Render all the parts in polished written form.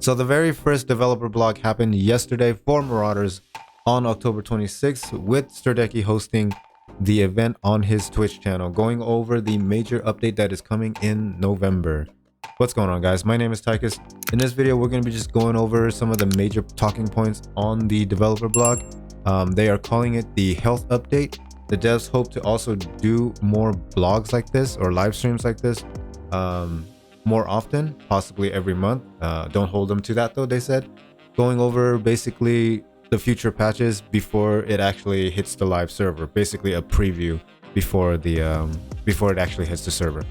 So the very first developer blog happened yesterday for Marauders on October 26th, with Sterdeki hosting the event on his Twitch channel, going over the major update that is coming in November. What's going on, guys? My name is Tycus. In this video, we're going to be just going over some of the major talking points on the developer blog. They are calling it the health update. The devs hope to also do more blogs like this or live streams like this more often, possibly every month. Don't hold them to that though, they said. Going over basically the future patches before it actually hits the live server, basically a preview before it actually hits the server.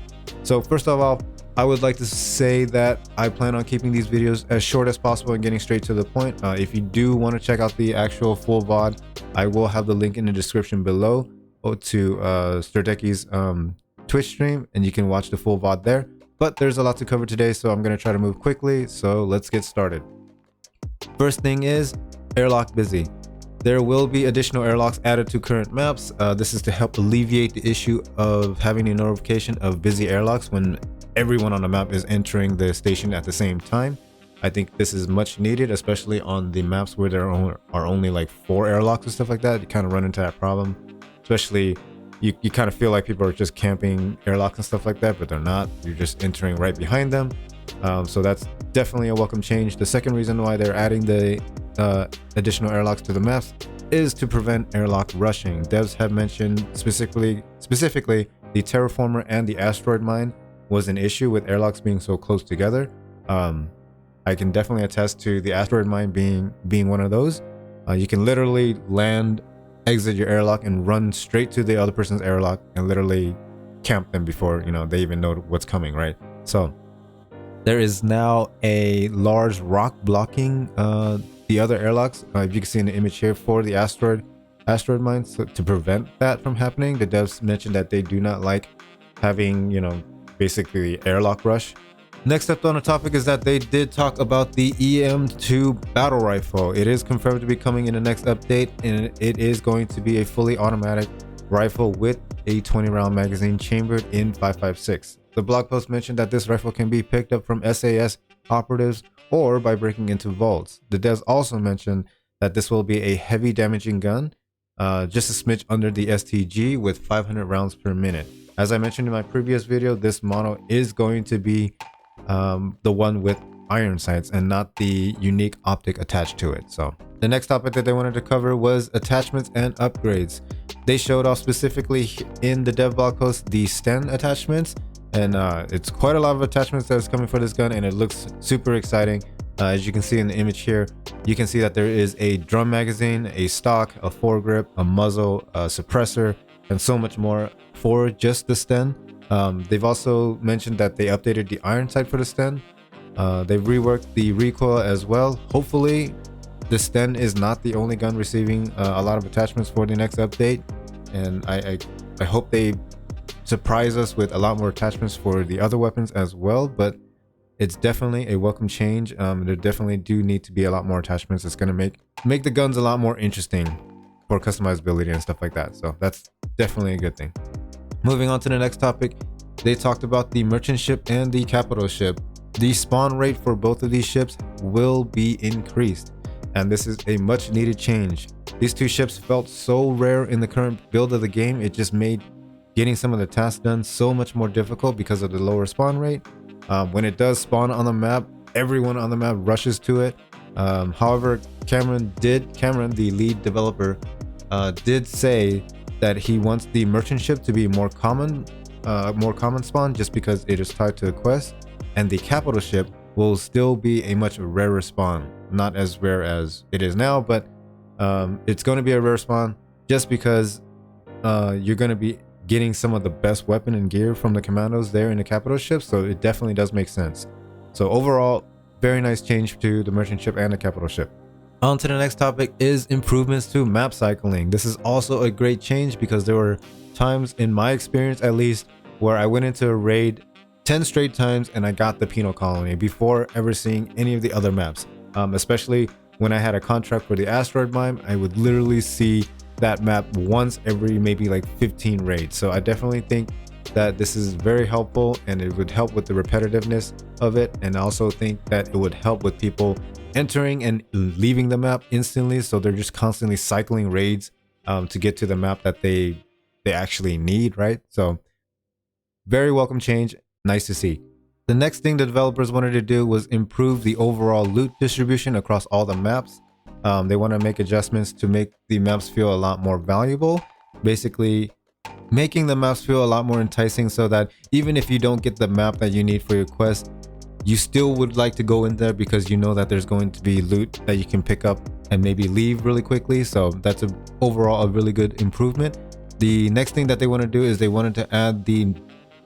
So first of all, I would like to say that I plan on keeping these videos as short as possible and getting straight to the point. If you do want to check out the actual full VOD, I will have the link in the description below to Sterdeki's Twitch stream, and you can watch the full VOD there. But there's a lot to cover today, so I'm going to try to move quickly. So let's get started. First thing is airlock busy. There will be additional airlocks added to current maps. This is to help alleviate the issue of having a notification of busy airlocks when everyone on the map is entering the station at the same time. I think this is much needed, especially on the maps where there are only like 4 airlocks and stuff like that. You kind of run into that problem, especially you kind of feel like people are just camping airlocks and stuff like that, but they're not. You're just entering right behind them. So that's definitely a welcome change. The second reason why they're adding the additional airlocks to the maps is to prevent airlock rushing. Devs have mentioned specifically the terraformer and the asteroid mine was an issue with airlocks being so close together. I can definitely attest to the asteroid mine being one of those. You can literally land, exit your airlock, and run straight to the other person's airlock and literally camp them before they even know what's coming, right? So there is now a large rock blocking the other airlocks. If you can see in the image here for the asteroid mine. So to prevent that from happening, the devs mentioned that they do not like having basically airlock rush. Next up on the topic is that they did talk about the EM2 battle rifle. It is confirmed to be coming in the next update, and it is going to be a fully automatic rifle with a 20-round magazine chambered in 5.56. The blog post mentioned that this rifle can be picked up from SAS operatives or by breaking into vaults. The devs also mentioned that this will be a heavy damaging gun, just a smidge under the STG, with 500 rounds per minute. As I mentioned in my previous video, this model is going to be the one with iron sights and not the unique optic attached to it. So the next topic that they wanted to cover was attachments and upgrades. They showed off specifically in the dev blog post the Sten attachments, and it's quite a lot of attachments that is coming for this gun, and it looks super exciting. As you can see in the image here, you can see that there is a drum magazine, a stock, a foregrip, a muzzle, a suppressor, and so much more for just the Sten. They've also mentioned that they updated the iron sight for the Sten. They've reworked the recoil as well. Hopefully the Sten is not the only gun receiving a lot of attachments for the next update, and I hope they surprise us with a lot more attachments for the other weapons as well. But it's definitely a welcome change. There definitely do need to be a lot more attachments. It's going to make the guns a lot more interesting for customizability and stuff like that. So that's definitely a good thing. Moving on to the next topic, they talked about the merchant ship and the capital ship. The spawn rate for both of these ships will be increased, and this is a much needed change. These two ships felt so rare in the current build of the game. It just made getting some of the tasks done so much more difficult because of the lower spawn rate. When it does spawn on the map, everyone on the map rushes to it. However, Cameron, the lead developer, did say that he wants the merchant ship to be more common spawn, just because it is tied to the quest, and the capital ship will still be a much rarer spawn. Not as rare as it is now, but it's going to be a rare spawn just because you're going to be getting some of the best weapon and gear from the commandos there in the capital ship, so it definitely does make sense. So overall, very nice change to the merchant ship and the capital ship. On to the next topic is improvements to map cycling. This is also a great change because there were times, in my experience at least, where I went into a raid 10 straight times and I got the penal colony before ever seeing any of the other maps. Especially when I had a contract for the asteroid mine, I would literally see that map once every maybe like 15 raids. So I definitely think that this is very helpful and it would help with the repetitiveness of it, and I also think that it would help with people entering and leaving the map instantly, so they're just constantly cycling raids to get to the map that they actually need, right? So very welcome change, nice to see. The next thing the developers wanted to do was improve the overall loot distribution across all the maps. They want to make adjustments to make the maps feel a lot more valuable, basically making the maps feel a lot more enticing, so that even if you don't get the map that you need for your quest, you still would like to go in there because you know that there's going to be loot that you can pick up and maybe leave really quickly. So that's overall a really good improvement. The next thing that they want to do is they wanted to add the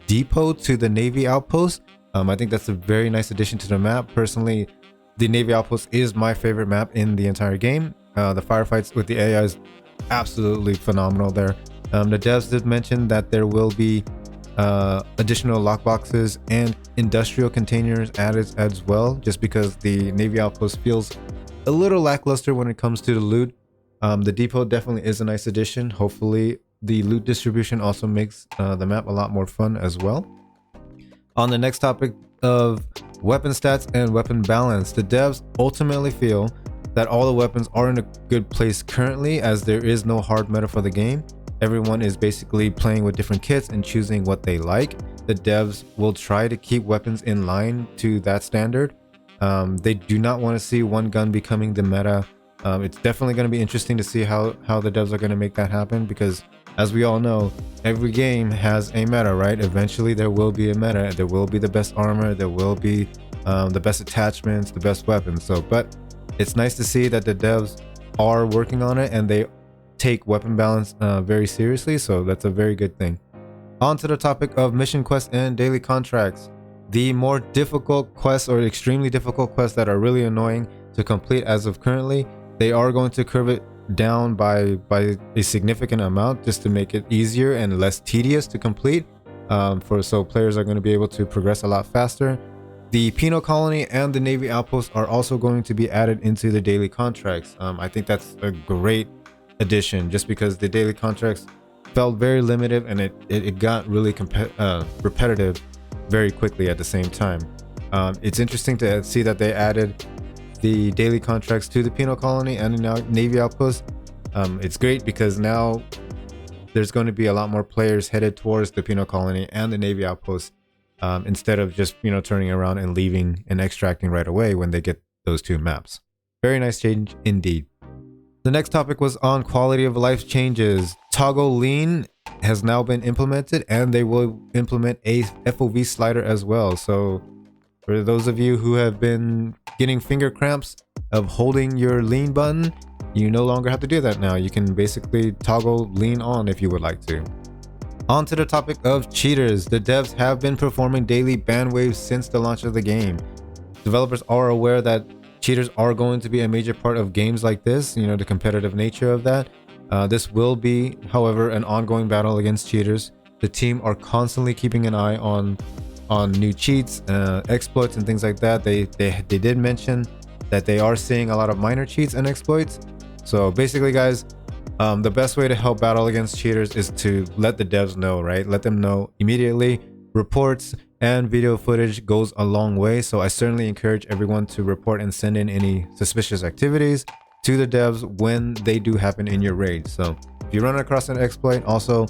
depot to the Navy outpost. I think that's a very nice addition to the map. Personally, the Navy outpost is my favorite map in the entire game. The firefights with the AI is absolutely phenomenal there. The devs did mention that there will be additional lockboxes and industrial containers added as well, just because the Navy outpost feels a little lackluster when it comes to the loot. The depot definitely is a nice addition. Hopefully the loot distribution also makes the map a lot more fun as well. On the next topic of weapon stats and weapon balance, the devs ultimately feel that all the weapons are in a good place currently, as there is no hard meta for the game. Everyone is basically playing with different kits and choosing what they like. The devs will try to keep weapons in line to that standard. They do not want to see one gun becoming the meta. It's definitely going to be interesting to see how the devs are going to make that happen, because as we all know, every game has a meta, right? Eventually there will be a meta. There will be the best armor, there will be the best attachments, the best weapons. So, but it's nice to see that the devs are working on it and they take weapon balance very seriously, so that's a very good thing. On to the topic of mission quests and daily contracts. The more difficult quests, or extremely difficult quests that are really annoying to complete as of currently, they are going to curve it down by a significant amount just to make it easier and less tedious to complete, so players are going to be able to progress a lot faster. The penal colony and the Navy outpost are also going to be added into the daily contracts. I think that's a great addition, just because the daily contracts felt very limited and it got really repetitive very quickly at the same time. It's interesting to see that they added the daily contracts to the penal colony and the Navy outpost. It's great because now there's going to be a lot more players headed towards the penal colony and the Navy outpost, instead of just turning around and leaving and extracting right away when they get those two maps. Very nice change indeed. The next topic was on quality of life changes. Toggle lean has now been implemented, and they will implement a FOV slider as well. So for those of you who have been getting finger cramps of holding your lean button, you no longer have to do that now. You can basically toggle lean on if you would like to. On to the topic of cheaters. The devs have been performing daily ban waves since the launch of the game. Developers are aware that cheaters are going to be a major part of games like this, the competitive nature of that. This will be, however, an ongoing battle against cheaters. The team are constantly keeping an eye on new cheats, exploits and things like that. They did mention that they are seeing a lot of minor cheats and exploits. So basically, guys, the best way to help battle against cheaters is to let the devs know, right? Let them know immediately. Reports and video footage goes a long way, so I certainly encourage everyone to report and send in any suspicious activities to the devs when they do happen in your raid. So if you run across an exploit, also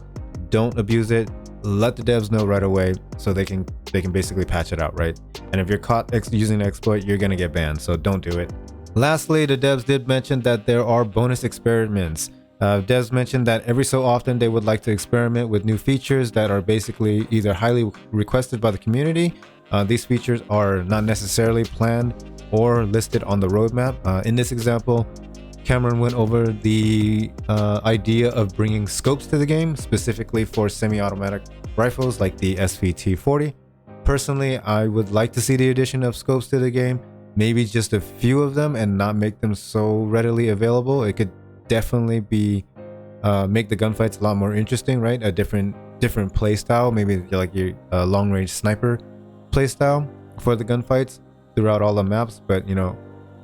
don't abuse it. Let the devs know right away so they can basically patch it out, right? And if you're caught using an exploit, you're gonna get banned, so don't do it. Lastly, the devs did mention that there are bonus experiments. Devs mentioned that every so often they would like to experiment with new features that are basically either highly requested by the community. These features are not necessarily planned or listed on the roadmap. In this example, Cameron went over the idea of bringing scopes to the game, specifically for semi-automatic rifles like the SVT-40. Personally, I would like to see the addition of scopes to the game, maybe just a few of them and not make them so readily available. It could definitely be make the gunfights a lot more interesting, right? A different play style, maybe like your long-range sniper play style for the gunfights throughout all the maps. But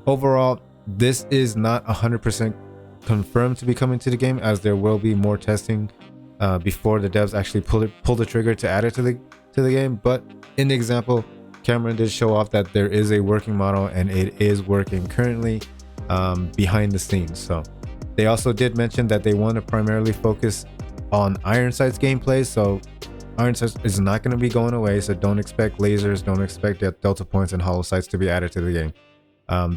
overall, this is not 100% confirmed to be coming to the game, as there will be more testing before the devs actually pull the trigger to add it to the game. But in the example, Cameron did show off that there is a working model and it is working currently behind the scenes. So they also did mention that they want to primarily focus on Ironsight's gameplay. So Ironsight is not going to be going away, so don't expect lasers, don't expect delta points and hollow sights to be added to the game.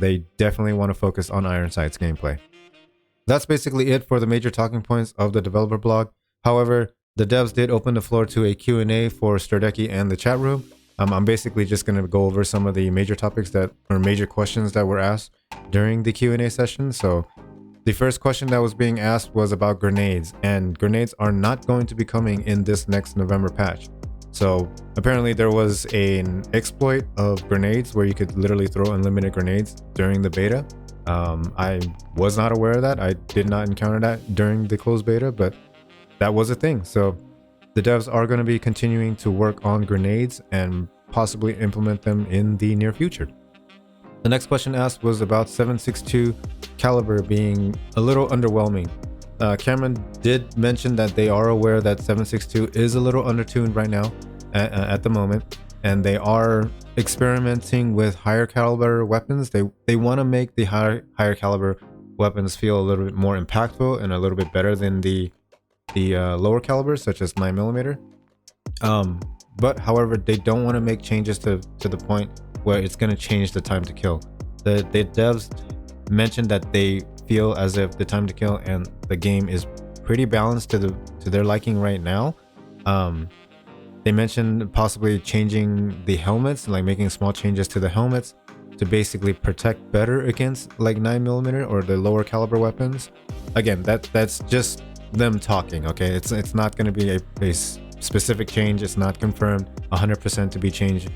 They definitely want to focus on Ironsight's gameplay. That's basically it for the major talking points of the developer blog. However, the devs did open the floor to a Q&A for Stardeki and the chat room. I'm basically just going to go over some of the major topics or major questions that were asked during the Q&A session. So the first question that was being asked was about grenades, and grenades are not going to be coming in this next November patch. So apparently there was an exploit of grenades where you could literally throw unlimited grenades during the beta. I was not aware of that. I did not encounter that during the closed beta, but that was a thing. So the devs are going to be continuing to work on grenades and possibly implement them in the near future. The next question asked was about 7.62 caliber being a little underwhelming. Cameron did mention that they are aware that 7.62 is a little undertuned right now at the moment, and they are experimenting with higher caliber weapons. They want to make the higher caliber weapons feel a little bit more impactful and a little bit better than the lower calibers, such as 9mm. But however, they don't want to make changes to the point where it's going to change the time to kill. The devs mentioned that they feel as if the time to kill and the game is pretty balanced to their liking right now. They mentioned possibly changing the helmets, like making small changes to the helmets to basically protect better against like 9mm or the lower caliber weapons. Again, that's just them talking, okay? It's not going to be a specific change. It's not confirmed 100% to be changed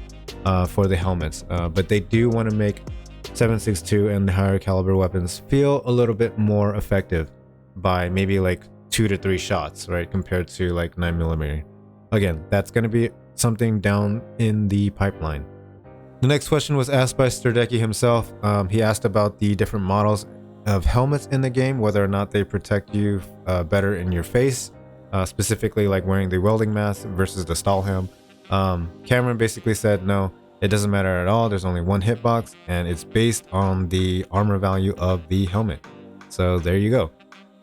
for the helmets, but they do want to make 7.62 and the higher caliber weapons feel a little bit more effective by maybe like 2 to 3 shots, right, compared to like 9mm. Again, that's going to be something down in the pipeline. The next question was asked by Stardeki himself. He asked about the different models of helmets in the game, whether or not they protect you better in your face, specifically like wearing the welding mask versus the Stahlhelm. Cameron basically said no, it doesn't matter at all. There's only one hitbox and it's based on the armor value of the helmet. So there you go.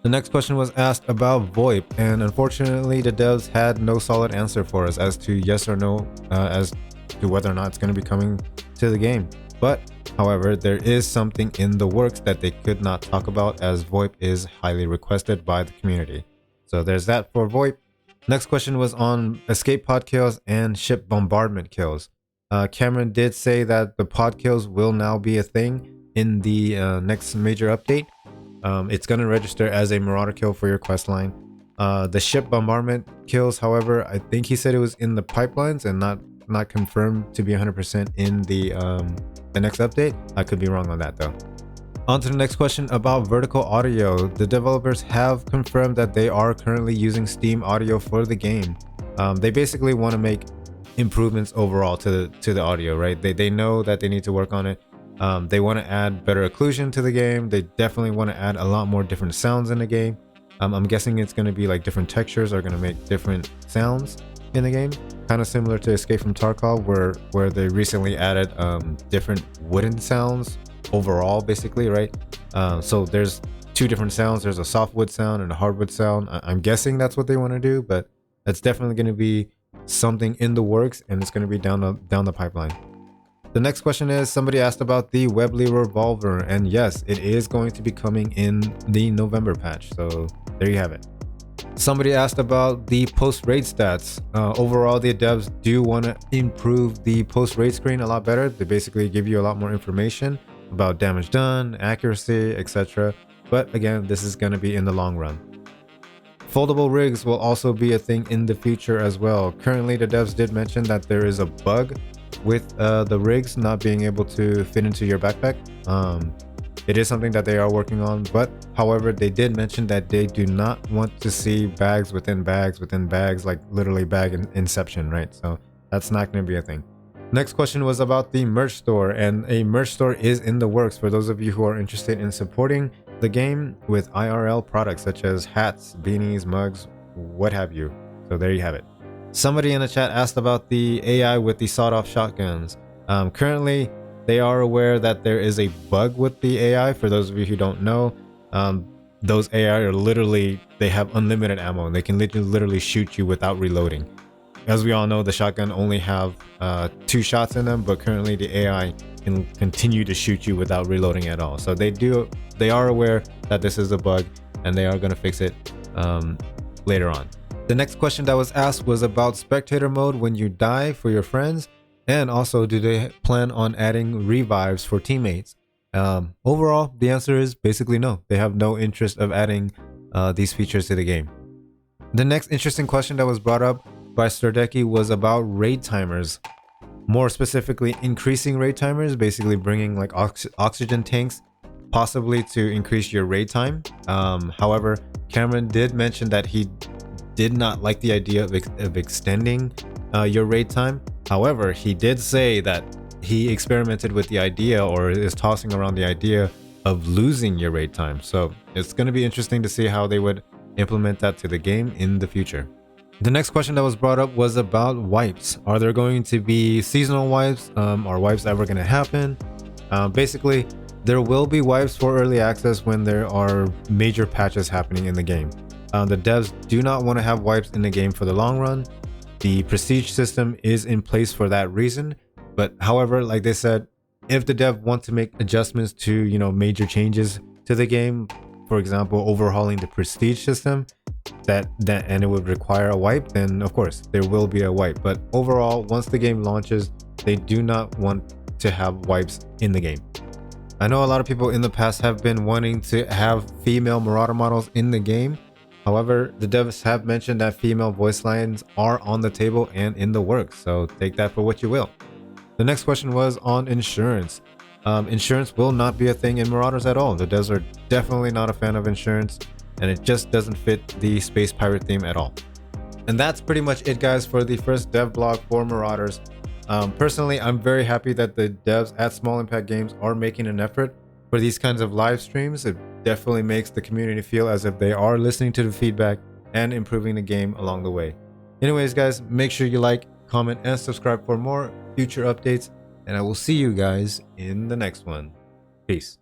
The next question was asked about VOIP, and unfortunately the devs had no solid answer for us as to yes or no as to whether or not it's going to be coming to the game. But however, there is something in the works that they could not talk about, as VOIP is highly requested by the community. So there's that for VOIP. Next question was on escape pod kills and ship bombardment kills. Cameron did say that the pod kills will now be a thing in the next major update. It's going to register as a marauder kill for your quest line. The ship bombardment kills, however, I think he said it was in the pipelines and not confirmed to be 100% in the next update. I could be wrong on that though. On to the next question about vertical audio. The developers have confirmed that they are currently using Steam audio for the game. They basically want to make improvements overall to the audio, right? They know that they need to work on it. They want to add better occlusion to the game. They definitely want to add a lot more different sounds in the game. I'm guessing it's going to be like different textures are going to make different sounds in the game, kind of similar to Escape from Tarkov, where they recently added different wooden sounds overall, basically, right? So there's 2 different sounds. There's a softwood sound and a hardwood sound. I'm guessing that's what they want to do, but that's definitely going to be something in the works, and it's going to be down the pipeline. The next question is, somebody asked about the WEBLEY revolver, and yes, it is going to be coming in the November patch. So there you have it. Somebody asked about the post-raid stats. Overall, the devs do want to improve the post-raid screen a lot better. They basically give you a lot more information about damage done, accuracy, etc. But again, this is going to be in the long run. Foldable rigs will also be a thing in the future as well. Currently, the devs did mention that there is a bug with the rigs not being able to fit into your backpack. It is something that they are working on, but however, they did mention that they do not want to see bags within bags within bags, like literally bag inception, right? So that's not going to be a thing. Next question was about the merch store, and a merch store is in the works for those of you who are interested in supporting the game with IRL products such as hats, beanies, mugs, what have you. So there you have it. Somebody in the chat asked about the AI with the sawed-off shotguns. Currently, they are aware that there is a bug with the AI. For those of you who don't know, those AI are literally, they have unlimited ammo and they can literally shoot you without reloading. As we all know, the shotgun only have 2 shots in them, but currently the AI can continue to shoot you without reloading at all. So they are aware that this is a bug and they are going to fix it later on. The next question that was asked was about spectator mode when you die for your friends, and also do they plan on adding revives for teammates? Overall, the answer is basically no. They have no interest of adding these features to the game. The next interesting question that was brought up by Stardeki was about raid timers. More specifically, increasing raid timers, basically bringing like oxygen tanks, possibly to increase your raid time. However, Cameron did mention that he did not like the idea of extending your raid time. However, he did say that he experimented with the idea, or is tossing around the idea of losing your raid time. So it's going to be interesting to see how they would implement that to the game in the future. The next question that was brought up was about wipes. Are there going to be seasonal wipes? Are wipes ever going to happen? Basically, there will be wipes for early access when there are major patches happening in the game. The devs do not want to have wipes in the game for the long run. The prestige system is in place for that reason. But however, like they said, if the dev want to make adjustments to, you know, major changes to the game, for example, overhauling the prestige system, and it would require a wipe, then of course there will be a wipe. But overall, once the game launches, they do not want to have wipes in the game. I know a lot of people in the past have been wanting to have female Marauder models in the game. However, the devs have mentioned that female voice lines are on the table and in the works, so take that for what you will. The next question was on insurance. Insurance will not be a thing in Marauders at all. The devs are definitely not a fan of insurance, and it just doesn't fit the space pirate theme at all. And that's pretty much it, guys, for the first dev blog for Marauders. Personally, I'm very happy that the devs at Small Impact Games are making an effort for these kinds of live streams. It definitely makes the community feel as if they are listening to the feedback and improving the game along the way. Anyways, guys, make sure you like, comment, and subscribe for more future updates, and I will see you guys in the next one. Peace.